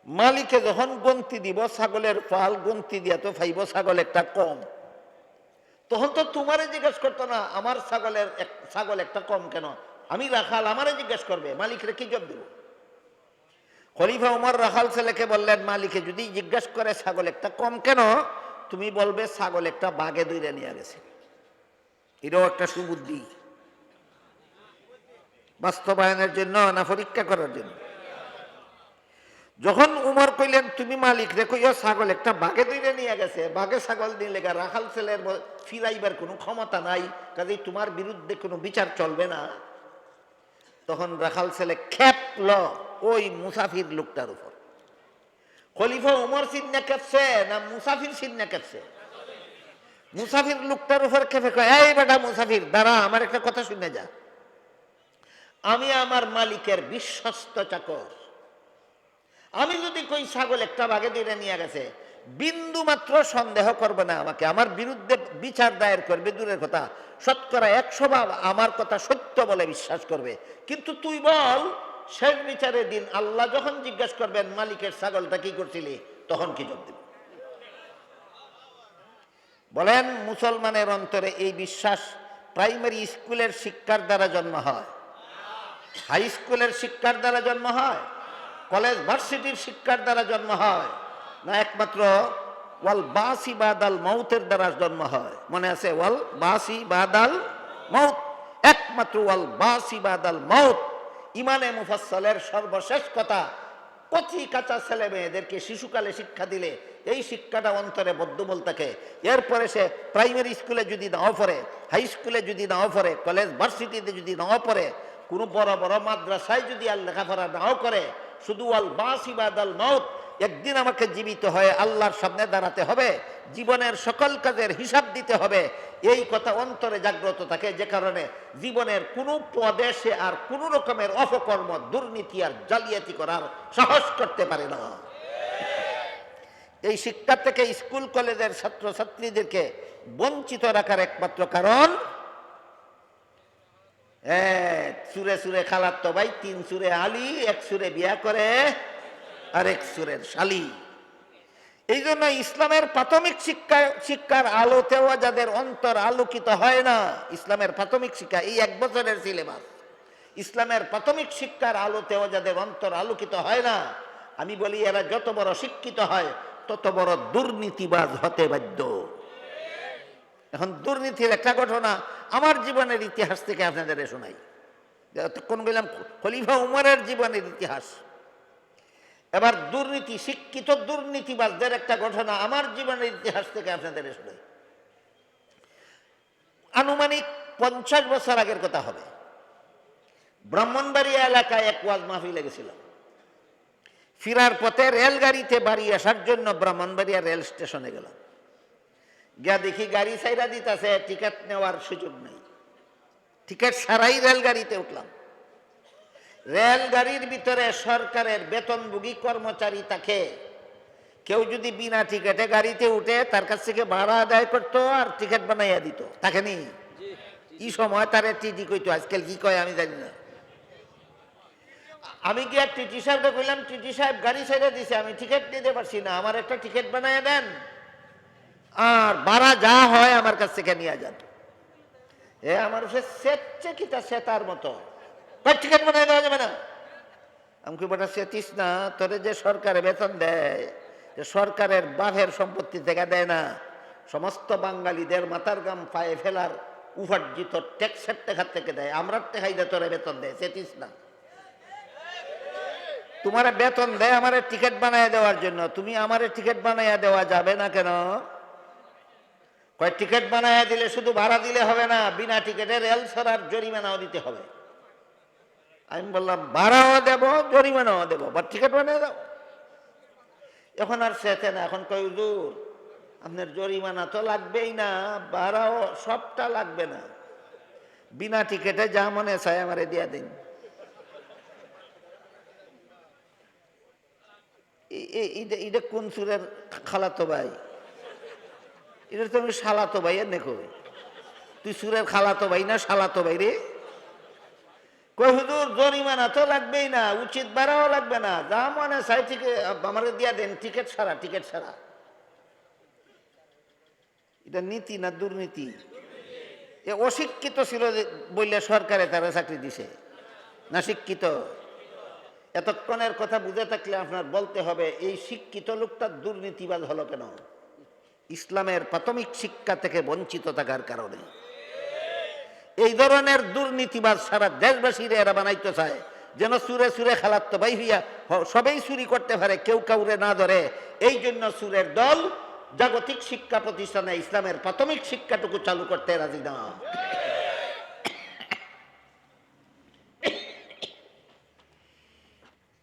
মালিকে যখন গন্তি দিব ছাগলের পাল গন্তি দিয়া তো পাইব ছাগল একটা কম, তখন তো তোমারে জিজ্ঞেস করতো না আমার ছাগল একটা কম কেন, আমি রাখাল, আমারে জিজ্ঞেস করবে, মালিকরে কি জবাব দেব? খলিফা উমর রাখাল ছেলেকে বললেন, মালিকে যদি জিজ্ঞেস করে ছাগল একটা কম কেন, তুমি বলবে ছাগল একটা বাঘে দইরা নিয়ে গেছে। এটাও একটা সুবুদ্ধি। বাস্তবায়নের জন্য না পরীক্ষা করার জন্য? যখন উমর কইলেন তুমি মালিক রে কইও ছাগল একটা বাঘে দইরা নিয়ে গেছে, বাঘে ছাগল নিয়ে লেগা রাখাল ছেলের ফিরাইবার কোনো ক্ষমতা নাই, কাজেই তোমার বিরুদ্ধে কোনো বিচার চলবে না, তখন রাখাল ছেলে খেপল ওই মুসাফির লোকটার উপর। খলিফা উমর সিন্না খেপছে না মুসাফির সিন্না খেপছে? মুসাফির লোকটার উপর খেপে কয়, এই বেটা মুসাফির, দাঁড়া, আমার একটা কথা শুনে যা। আমি আমার মালিকের বিশ্বস্ত চাকর, আমি যদি কই ছাগল একটা বাঘে দিয়ে নিয়ে গেছে, বিন্দু মাত্র সন্দেহ করবে না আমাকে, আমার বিরুদ্ধে বিচার দায়ের করবে দূরের কথা, শতকরা 100 আমার কথা সত্য বলে বিশ্বাস করবে। কিন্তু তুই বল, শেষ বিচারের দিন আল্লাহ যখন জিজ্ঞাসা করবেন মালিকের ছাগলটা কি করছিলি, তখন কি জবাব দিবে? বলেন, মুসলমানের অন্তরে এই বিশ্বাস প্রাইমারি স্কুলের শিক্ষার দ্বারা জন্ম হয়, হাই স্কুলের শিক্ষার দ্বারা জন্ম হয়, কলেজ ভার্সিটির শিক্ষার দ্বারা জন্ম হয়, না একমাত্র ওয়াল বাসি বাদাল মৌতের দ্বারা জন্ম হয়? মনে আছে? ওয়াল বাসি বাদাল মৌত, একমাত্র ওয়াল বাসি বাদাল মৌত। ইমানে মুফাসসালের সর্বশেষ কথা, কচি কাঁচা ছেলে মেয়েদেরকে শিশুকালে শিক্ষা দিলে এই শিক্ষাটা অন্তরে বদ্ধমূল থাকে। এরপরে সে প্রাইমারি স্কুলে যদি নাও পড়ে, হাই স্কুলে যদি নাও পড়ে, কলেজ ভার্সিটিতে যদি নাও পড়ে, কোনো বড় বড় মাদ্রাসায় যদি আর লেখাপড়া নাও করে, শুধু আল বাসি বাদাল মউত, একদিন আমাকে জীবিত হয়ে আল্লাহর সামনে দাঁড়াতে হবে, জীবনের সকল কাজের হিসাব দিতে হবে, এই কথা অন্তরে জাগ্রত থাকে, যে কারণে জীবনের কোনো পদে সে আর কোনো রকমের অপকর্ম, দুর্নীতি আর জালিয়াতি করার সাহস করতে পারে না। এই শিক্ষা থেকে স্কুল কলেজের ছাত্রছাত্রীদেরকে বঞ্চিত রাখার একমাত্র কারণ, সুরে সুরে খালাতো ভাই, 3 সুরে আলী, 1 সুরে বিয়া করে আর 1 সুরের শালি। এই জন্য ইসলামের প্রাথমিক শিক্ষার আলোতেও যাদের অন্তর আলোকিত হয় না, ইসলামের প্রাথমিক শিক্ষা এই 1 বছরের সিলেবাস, ইসলামের প্রাথমিক শিক্ষার আলোতেও যাদের অন্তর আলোকিত হয় না, আমি বলি এরা যত বড় শিক্ষিত হয় তত বড় দুর্নীতিবাজ হতে বাধ্য। এখন দুর্নীতির একটা ঘটনা আমার জীবনের ইতিহাস থেকে আপনাদের শোনাই। কোন বললাম খলিফা উমরের জীবনের ইতিহাস, এবার দুর্নীতি, শিক্ষিত দুর্নীতিবাজদের একটা ঘটনা আমার জীবনের ইতিহাস থেকে আপনাদের শোনাই। আনুমানিক 50 বছর আগের কথা হবে। ব্রাহ্মণবাড়িয়া এলাকায় এক ওয়াজ মাহফিল লেগেছিল। ফিরার পথে রেলগাড়িতে বাড়ি আসার জন্য ব্রাহ্মণবাড়িয়া রেল স্টেশনে গেলাম, গিয়া দেখি গাড়ি ছাইরা দিতেছে, টিকিট নেওয়ার সুযোগ নেই, টিকিট ছাড়াই রেলগাড়িতে উঠলাম। রেলগাড়ির ভিতরে সরকারের বেতনভোগী কর্মচারী থাকে, কেউ যদি বিনা টিকিটে গাড়িতে উঠে তার কাছ থেকে ভাড়া আদায় করতো আর টিকিট বানাইয়া দিত, তাকে নি এই সময় তার টিটি কইতো, আজকাল কি কয় আমি জানি না। আমি গিয়া টিটি সাহেবকে কইলাম, টিটি সাহেব গাড়ি ছেড়ে দিছে, আমি টিকিট নিতে পারছি না, আমার একটা টিকিট বানাইয়া দেন, আর ভাড়া যা হয় আমার কাছ থেকে নিয়ে যান। এ আমার সে সেচ্ছে কিতা সেতার মতো, টিকিট বানাই দেওয়া যাবে না। আমি কি বেটা সেতিস না, তোরে যে সরকারে বেতন দেয়, যে সরকারের বাঘের সম্পত্তি থেকে দেয় না, সমস্ত বাঙালিদের মাথার গাম পায়ে ফেলার উপার্জিত ট্যাক্সের টাকা থেকে দেয়, আমরা টেকাই দে তোরে বেতন দেয়, সেতিস না। তোমার বেতন দেয় আমার টিকিট বানাইয়া দেওয়ার জন্য, তুমি আমার টিকিট বানাইয়া দেওয়া যাবে না কেন? কয় টিকিট বানাইয়া দিলে শুধু ভাড়া দিলে হবে না, বিনা টিকিটে রেল ছাড়ার জরিমানাও দিতে হবে। আমি বললাম ভাড়াও দেব জরিমানাও দেবো, বা টিকিট বানিয়ে দাও। এখন আর সেতে না, এখন কই হুজুর আপনার জরিমানা তো লাগবেই না, ভাড়াও সবটা লাগবে না, বিনা টিকিটে যা মনে চায় আমারে দিয়া দিন। এটা কোন সুরের খালাতো ভাই? এটা তো আমি শালাতো ভাই, এর নেকো তুই সুরের খালাতো ভাই না শালাতো ভাই রে? কই হুজুর জরিমানা তো লাগবেই না, উচিত ভাড়াও লাগবে না, যা মনে চাই টিকিট আমাকে দিয়া দেন, টিকিট ছাড়া, টিকিট ছাড়া। এটা নীতি না দুর্নীতি? এ অশিক্ষিত ছিল বললে সরকারে তারা চাকরি দিছে, না শিক্ষিত? এতক্ষণের কথা বুঝে থাকলে আপনার বলতে হবে এই শিক্ষিত লোকটা দুর্নীতিবাজ হলো কেন? ইসলামের প্রাথমিক শিক্ষা থেকে বঞ্চিত থাকার কারণে। এই ধরনের দুর্নীতিবাজ সারা দেশবাসীরা এরা বানাইতে চায় যেন সুরে সুরে খালাত্ত ভাই হইয়া সবাই চুরি করতে পারে, কেউ কাউরে না ধরে। এই জন্য সুরের দল জাগতিক শিক্ষা প্রতিষ্ঠানে ইসলামের প্রাথমিক শিক্ষাটুকু চালু করতে রাজি না।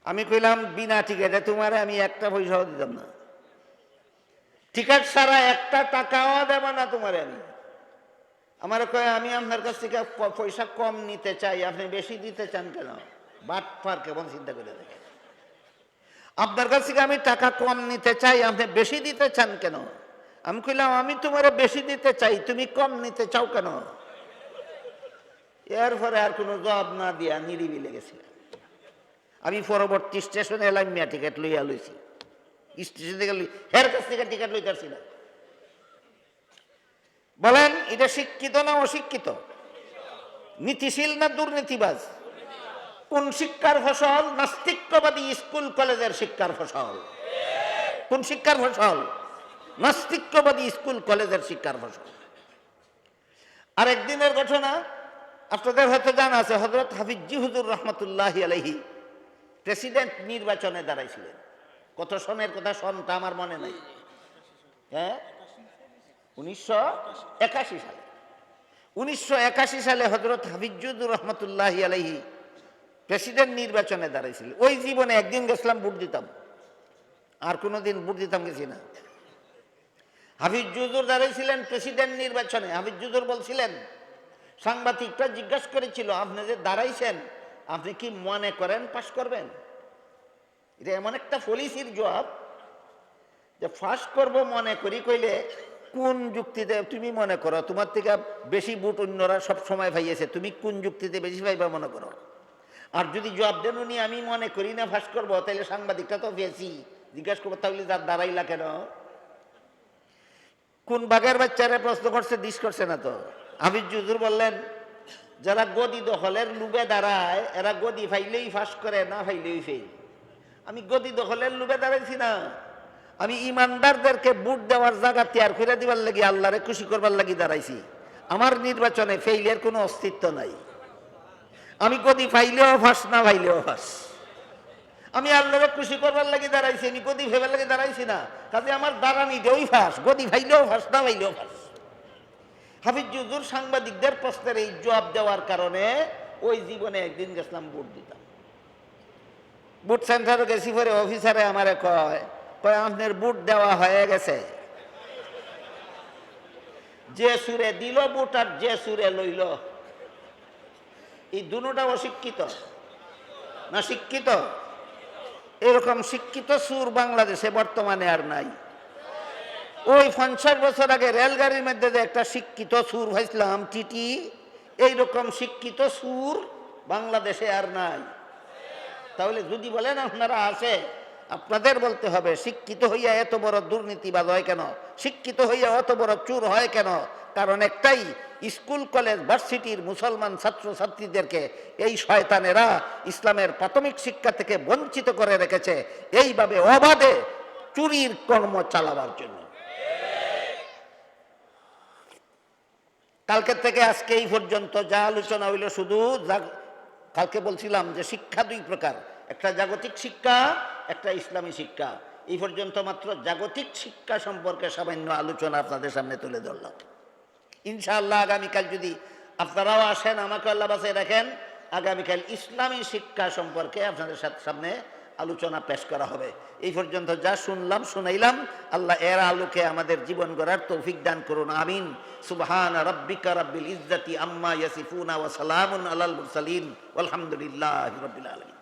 আমি কইলাম বিনা টিকিটে তোমার আমি একটা পয়সাও দিতাম না, টিকিট ছাড়া একটা টাকাও দেব না তোমারে আমি। আমার কয় আমি আপনার কাছ থেকে পয়সা কম নিতে চাই, আপনি বেশি দিতে চান কেন? বাটপার কেমন চিন্তা করে দেখেন। আপনার কাছ থেকে আমি টাকা কম নিতে চাই, আপনি বেশি দিতে চান কেন? আমি কইলাম আমি তোমারে বেশি দিতে চাই, তুমি কম নিতে চাও কেন? এরপরে আর কোনো জবাব না দিয়া নিরিবিলে গেছে। আমি পরবর্তী স্টেশনে এলাম, মিয়া টিকিট লইয়া লইছি, স্টেশন থেকে হের কাছ থেকে টিকিট লইতে পারছি না। বলেন এটা শিক্ষিত না অশিক্ষিত? নীতিশীল না দুর্নীতিবাজ? কোন শিক্ষার ফসল? নাস্তিক্যবাদী স্কুল কলেজের শিক্ষার ফসল। কোন শিক্ষার ফসল? নাস্তিক্যবাদী স্কুল কলেজের শিক্ষার ফসল। আরেকদিনের ঘটনা আপনাদের হয়তো জানা আছে, হযরত হাফিজ হুজুর রহমতুল্লাহি আলাইহি প্রেসিডেন্ট নির্বাচনে দাঁড়াইছিলেন। কত সনের কথা, সনটা আমার মনে নাই। হ্যাঁ, 1981 সালে। 1981 সালে হযরত হাফিজ হুজুর রহমতুল্লাহি আলাইহি প্রেসিডেন্ট নির্বাচনে দাঁড়াইছিলেন। ওই জীবনে একদিন গেছিলাম ভোট দিতাম, আর কোনোদিন ভোট দিতাম গেছি না। হাফিজ হুজুর দাঁড়াইছিলেন প্রেসিডেন্ট নির্বাচনে। হাফিজ হুজুর বলছিলেন, সাংবাদিকরা জিজ্ঞাসা করেছিল আপনি যে দাঁড়াইছেন আপনি কি মনে করেন পাশ করবেন? এটা এমন একটা পলিসির জবাব যে পাশ করব মনে করি কইলে কোন যুক্তিতে তুমি মনে করো? তোমার থেকে বেশি ভোট অন্যরা সব সময় পাইয়েছে, তুমি কোন যুক্তিতে বেশি পাইবা মনে করো? আর যদি জবাব দেন উনি আমি মনে করি না পাশ করবো, তাহলে সাংবাদিকটা তো বেশি জিজ্ঞাসা করবো তাহলে তার দাঁড়াইলা কেন? কোন বাঘের বাচ্চারা প্রশ্ন করছে, দিস করছে না তো। হাফিজ হুজুর বললেন, যারা গদি দখলের লুবে দাঁড়ায় এরা গদি ফাইলেই ফাঁস করে, না ফাইলেই ফেল। আমি গদি দখলের লুবে দাঁড়াইছি না, আমি ইমানদারদেরকে ভোট দেওয়ার জায়গা তৈরি করে দিবার লাগি, আল্লাহরে খুশি করবার লাগি দাঁড়াইছি। আমার নির্বাচনে ফেইলের কোনো অস্তিত্ব নাই। আমি গদি ফাইলেও ফাঁস, না ফাইলেও ফাঁস। আমি আল্লাহরে খুশি করবার লাগি দাঁড়াইছি, আমি গদি ফেবার লাগি দাঁড়াইছি না। কাজে আমার দাঁড়ানি দেওই ফাঁস, গদি ফাইলেও ফাঁস, না ফাইলেও ফাঁস। হাফিজ হুজুর সাংবাদিকদের প্রশ্নের এই জবাব দেওয়ার কারণে ওই জীবনে একদিন গেছিলাম ভোট দিতাম। ভোট সেন্টারে গেছি, পরে অফিসারে আমারে কয় আপনার ভোট দেওয়া হয়ে গেছে। যে সুরে দিল ভোট আর যে সুরে লইল, এই দুটোটা অশিক্ষিত না শিক্ষিত? এরকম শিক্ষিত সুর বাংলাদেশে বর্তমানে আর নাই। ওই 50 বছর আগে রেলগাড়ির মধ্যে যে একটা শিক্ষিত সুর ভাইছিলাম টিটি, এইরকম শিক্ষিত সুর বাংলাদেশে আর নাই। তাহলে যদি বলেন আপনারা আছে, আপনাদের বলতে হবে শিক্ষিত হইয়া এত বড় দুর্নীতিবাজ হয় কেন, শিক্ষিত হইয়া অত বড় চুর হয় কেন? কারণ একটাই, স্কুল কলেজ ভার্সিটির মুসলমান ছাত্র ছাত্রীদেরকে এই শয়তানেরা ইসলামের প্রাথমিক শিক্ষা থেকে বঞ্চিত করে রেখেছে, এইভাবে অবাধে চুরির কর্ম চালাবার জন্য। কালকে থেকে আজকে এই পর্যন্ত যা আলোচনা হইল, শুধু কালকে বলছিলাম যে শিক্ষা দুই প্রকার, একটা জাগতিক শিক্ষা, একটা ইসলামী শিক্ষা। এই পর্যন্ত মাত্র জাগতিক শিক্ষা সম্পর্কে সামান্য আলোচনা আপনাদের সামনে তুলে ধরলাম। ইনশাআল্লাহ আগামীকাল যদি আপনারাও আসেন, আমাকে আল্লাহ বাঁচিয়ে রাখেন, আগামীকাল ইসলামী শিক্ষা সম্পর্কে আপনাদের সামনে আলোচনা পেশ করা হবে। এই পর্যন্ত যা শুনলাম শুনাইলাম, আল্লাহ এর আলোকে আমাদের জীবন গড়ার তৌফিক দান করুন, আমিন। সুবহান রাব্বিকা রাব্বিল ইজ্জাতি আম্মা ইয়াসিফুনা ওয়া সালামুন আলাল মুরসালিন ওয়ালহামদুলিল্লাহি রাব্বিল আলামিন।